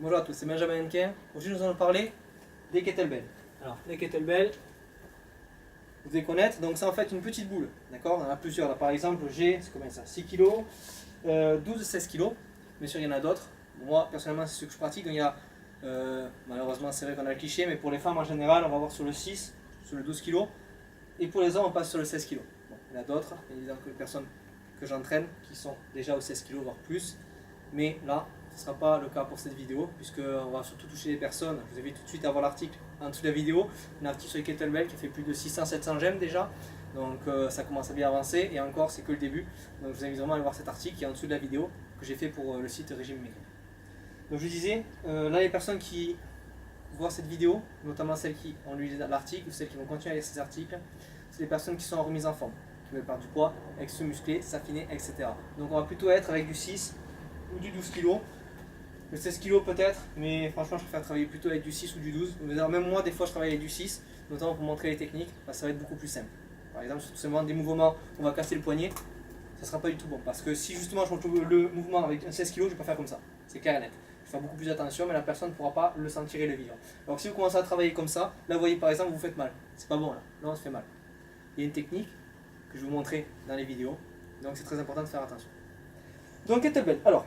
Bonjour à tous, c'est Benjamin Hennequin. Aujourd'hui nous allons parler des kettlebells. Alors, les kettlebells, vous devez connaître, donc c'est en fait une petite boule, d'accord? On en a plusieurs, là par exemple j'ai, c'est combien ça? 6 kg, 12-16 kg, bien sûr il y en a d'autres. Moi personnellement c'est ce que je pratique, donc il y a, malheureusement c'est vrai qu'on a le cliché, mais pour les femmes en général on va voir sur le 6, sur le 12 kg, et pour les hommes on passe sur le 16 kg. Bon, il y en a d'autres, bien évidemment que les personnes que j'entraîne qui sont déjà aux 16 kg voire plus, mais là ce ne sera pas le cas pour cette vidéo, puisqu'on va surtout toucher les personnes. Je vous invite tout de suite à voir l'article en dessous de la vidéo, un article sur les kettlebells qui fait plus de 600-700 j'aime déjà, donc ça commence à bien avancer, et encore c'est que le début, donc je vous invite vraiment à aller voir cet article qui est en dessous de la vidéo que j'ai fait pour le site Régime Maigri. Donc je vous disais, là les personnes qui voient cette vidéo, notamment celles qui ont lu l'article ou celles qui vont continuer à lire ces articles, c'est les personnes qui sont en remise en forme, qui veulent perdre du poids, avec se muscler, s'affiner, etc. Donc on va plutôt être avec du 6 ou du 12 kg. Le 16 kg peut-être, mais franchement je préfère travailler plutôt avec du 6 ou du 12. Même moi des fois je travaille avec du 6, notamment pour montrer les techniques, ça va être beaucoup plus simple. Par exemple, sur seulement des mouvements où on va casser le poignet, ça ne sera pas du tout bon. Parce que si justement je monte le mouvement avec un 16 kg, je ne vais pas faire comme ça. C'est clair et net. Je vais faire beaucoup plus attention, mais la personne ne pourra pas le sentir et le vivre. Donc si vous commencez à travailler comme ça, là vous voyez par exemple vous faites mal. C'est pas bon là, on se fait mal. Il y a une technique que je vais vous montrer dans les vidéos, donc c'est très important de faire attention. Donc kettlebell, alors,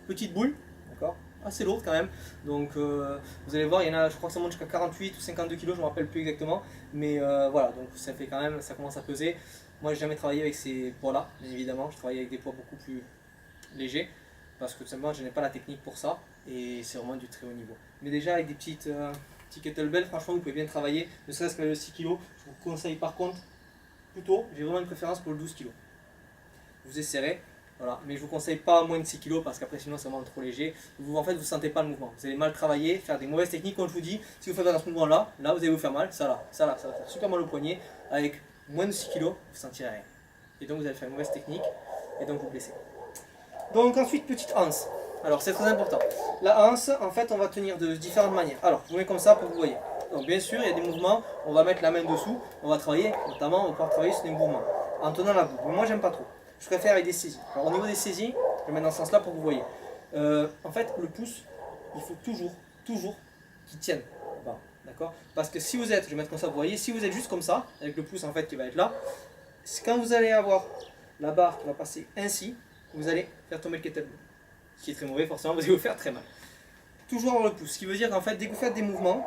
petite boule, d'accord, assez lourde quand même, donc vous allez voir, il y en a, je crois que ça monte jusqu'à 48 ou 52 kg, je ne me rappelle plus exactement, mais voilà, donc ça fait quand même, ça commence à peser. Moi j'ai jamais travaillé avec ces poids là, bien évidemment, je travaille avec des poids beaucoup plus légers, parce que tout simplement je n'ai pas la technique pour ça, et c'est vraiment du très haut niveau. Mais déjà avec des petits kettlebells, franchement vous pouvez bien travailler, ne serait-ce qu'avec le 6 kg, je vous conseille par contre, plutôt, j'ai vraiment une préférence pour le 12 kg. Vous essayerez. Voilà. Mais je ne vous conseille pas moins de 6 kg parce qu'après sinon c'est vraiment trop léger. En fait vous ne sentez pas le mouvement. Vous allez mal travailler, faire des mauvaises techniques comme je vous dis. Si vous faites dans ce mouvement là, vous allez vous faire mal. Ça va faire super mal au poignet. Avec moins de 6 kg, vous ne sentirez rien. Et donc vous allez faire une mauvaise technique et donc vous blessez. Donc ensuite petite anse. Alors c'est très important. La anse en fait on va tenir de différentes manières. Alors je vous mets comme ça pour que vous voyez. Donc bien sûr il y a des mouvements, on va mettre la main dessous. On va travailler notamment, on va pouvoir travailler sur des mouvements en tenant la boule. Mais moi j'aime pas trop. Je préfère avec des saisies. Alors au niveau des saisies, je vais mettre dans ce sens là pour que vous voyez. En fait le pouce, il faut toujours qu'il tienne. D'accord? Parce que si vous êtes, je vais mettre comme ça, vous voyez, si vous êtes juste comme ça, avec le pouce en fait qui va être là, quand vous allez avoir la barre qui va passer ainsi, vous allez faire tomber le kettlebell. Ce qui est très mauvais forcément, vous allez vous faire très mal. Toujours avoir le pouce, ce qui veut dire qu'en fait dès que vous faites des mouvements,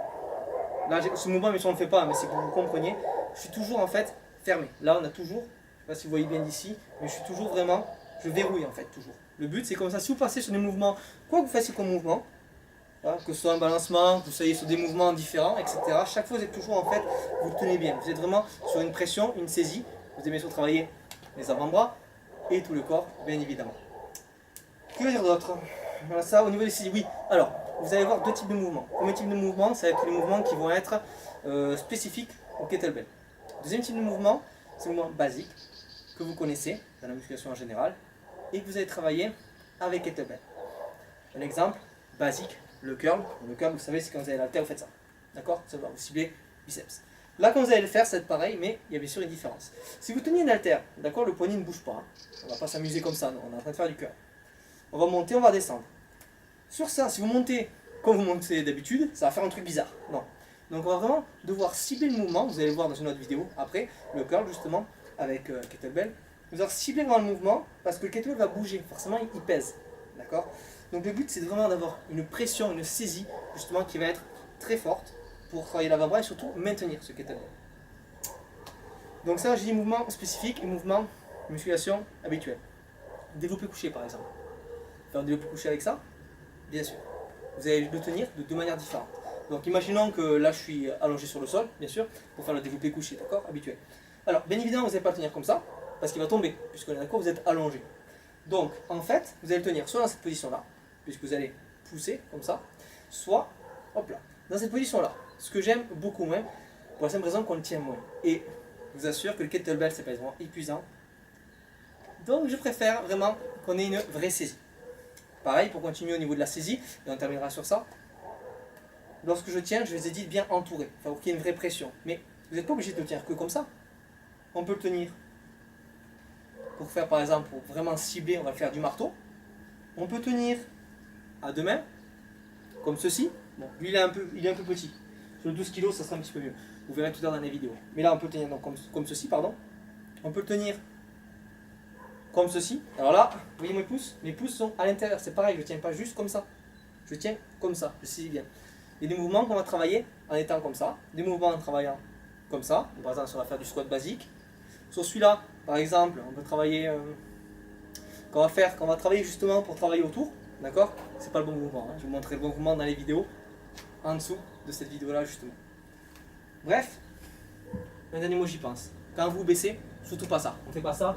là ce mouvement mais si on ne le fait pas, mais c'est que vous compreniez, je suis toujours en fait fermé. Là on a toujours, je ne sais pas si vous voyez bien d'ici, mais je suis toujours vraiment, je verrouille en fait toujours. Le but c'est comme ça, si vous passez sur des mouvements, quoi que vous fassiez comme mouvement, voilà, que ce soit un balancement, que vous soyez sur des mouvements différents, etc. Chaque fois vous êtes toujours en fait, vous le tenez bien. Vous êtes vraiment sur une pression, une saisie. Vous allez bien sûr travailler les avant-bras et tout le corps, bien évidemment. Que dire d'autre? Voilà ça au niveau des saisies. Oui, alors vous allez voir deux types de mouvements. Premier type de mouvement, ça va être les mouvements qui vont être spécifiques au kettlebell. Deuxième type de mouvement, c'est le mouvement basique que vous connaissez dans la musculation en général et que vous allez travailler avec kettlebell. Un exemple basique, le curl. Le curl, vous savez, c'est quand vous avez l'haltère, vous faites ça. D'accord? Ça va vous cibler biceps. Là, quand vous allez le faire, ça va être pareil, mais il y a bien sûr une différence. Si vous teniez une haltère, d'accord, le poignet ne bouge pas. Hein. On ne va pas s'amuser comme ça, non, on est en train de faire du curl. On va monter, on va descendre. Sur ça, si vous montez comme vous montez d'habitude, ça va faire un truc bizarre. Non. Donc on va vraiment devoir cibler le mouvement. Vous allez le voir dans une autre vidéo après, le curl justement, avec kettlebell. Vous allez cibler vraiment le mouvement parce que le kettlebell va bouger. Forcément, il pèse. D'accord? Donc le but, c'est vraiment d'avoir une pression, une saisie, justement, qui va être très forte pour travailler l'avant-bras et surtout maintenir ce kettlebell. Donc ça, j'ai dit mouvement spécifique et mouvement musculation habituel. Développé couché par exemple. Faire un développé couché avec ça, bien sûr. Vous allez le tenir de deux manières différentes. Donc imaginons que là je suis allongé sur le sol, bien sûr, pour faire le développé couché, d'accord, habituel. Alors bien évidemment vous n'allez pas le tenir comme ça, parce qu'il va tomber, puisque d'accord, vous êtes allongé. Donc en fait, vous allez le tenir soit dans cette position-là, puisque vous allez pousser comme ça, soit, hop là, dans cette position-là. Ce que j'aime beaucoup moins, pour la simple raison qu'on le tient moins. Et je vous assure que le kettlebell c'est pas vraiment épuisant. Donc je préfère vraiment qu'on ait une vraie saisie. Pareil, pour continuer au niveau de la saisie, et on terminera sur ça. Lorsque je tiens, je les ai dit bien entourés, pour qu'il y ait une vraie pression. Mais vous n'êtes pas obligé de le tenir que comme ça. On peut le tenir pour faire par exemple, pour vraiment cibler, on va faire du marteau. On peut tenir à deux mains, comme ceci. Bon, lui il est un peu petit. Sur le 12 kg, ça sera un petit peu mieux. Vous verrez tout à l'heure dans les vidéos. Mais là, on peut le tenir donc, comme ceci, pardon. On peut le tenir comme ceci. Alors là, vous voyez mes pouces sont à l'intérieur. C'est pareil, je ne tiens pas juste comme ça. Je tiens comme ça, je saisis bien. Il y a des mouvements qu'on va travailler en étant comme ça. Des mouvements en travaillant comme ça. Par exemple, si on va faire du squat basique. Sur celui-là, par exemple, on peut travailler... qu'on va travailler justement pour travailler autour. D'accord? C'est pas le bon mouvement. Hein. Je vais vous montrer le bon mouvement dans les vidéos. En dessous de cette vidéo-là, justement. Bref, un dernier mot, j'y pense. Quand vous baissez, surtout pas ça. On fait pas ça.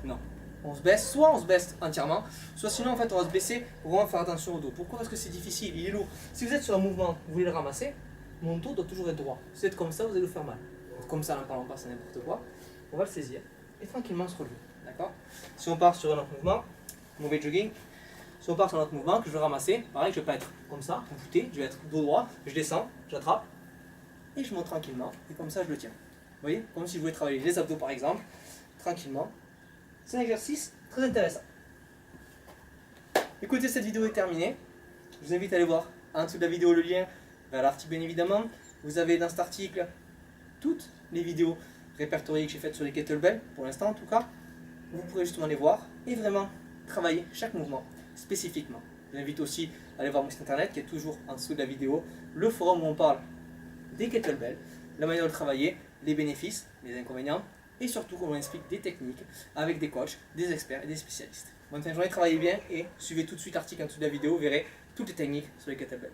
Non. On se baisse, soit on se baisse entièrement, soit sinon en fait on va se baisser pour vraiment faire attention au dos. Pourquoi? Parce que c'est difficile, il est lourd. Si vous êtes sur un mouvement, vous voulez le ramasser, mon dos doit toujours être droit. Si vous êtes comme ça, vous allez le faire mal. Comme ça, n'en parlons pas, c'est n'importe quoi. On va le saisir et tranquillement se relever. D'accord? Si on part sur un autre mouvement, mauvais jogging, si on part sur un autre mouvement que je veux ramasser, pareil, je ne vais pas être comme ça, voûté, je vais être dos droit, je descends, j'attrape et je monte tranquillement et comme ça je le tiens. Vous voyez? Comme si je voulais travailler les abdos par exemple, tranquillement. C'est un exercice très intéressant. Écoutez, cette vidéo est terminée. Je vous invite à aller voir en dessous de la vidéo le lien vers l'article bien évidemment. Vous avez dans cet article toutes les vidéos répertoriées que j'ai faites sur les kettlebells, pour l'instant en tout cas. Vous pourrez justement les voir et vraiment travailler chaque mouvement spécifiquement. Je vous invite aussi à aller voir mon site internet qui est toujours en dessous de la vidéo, le forum où on parle des kettlebells, la manière de le travailler, les bénéfices, les inconvénients, et surtout on explique des techniques avec des coachs, des experts et des spécialistes. Bonne fin de journée, travaillez bien et suivez tout de suite l'article en dessous de la vidéo, vous verrez toutes les techniques sur les kettlebells.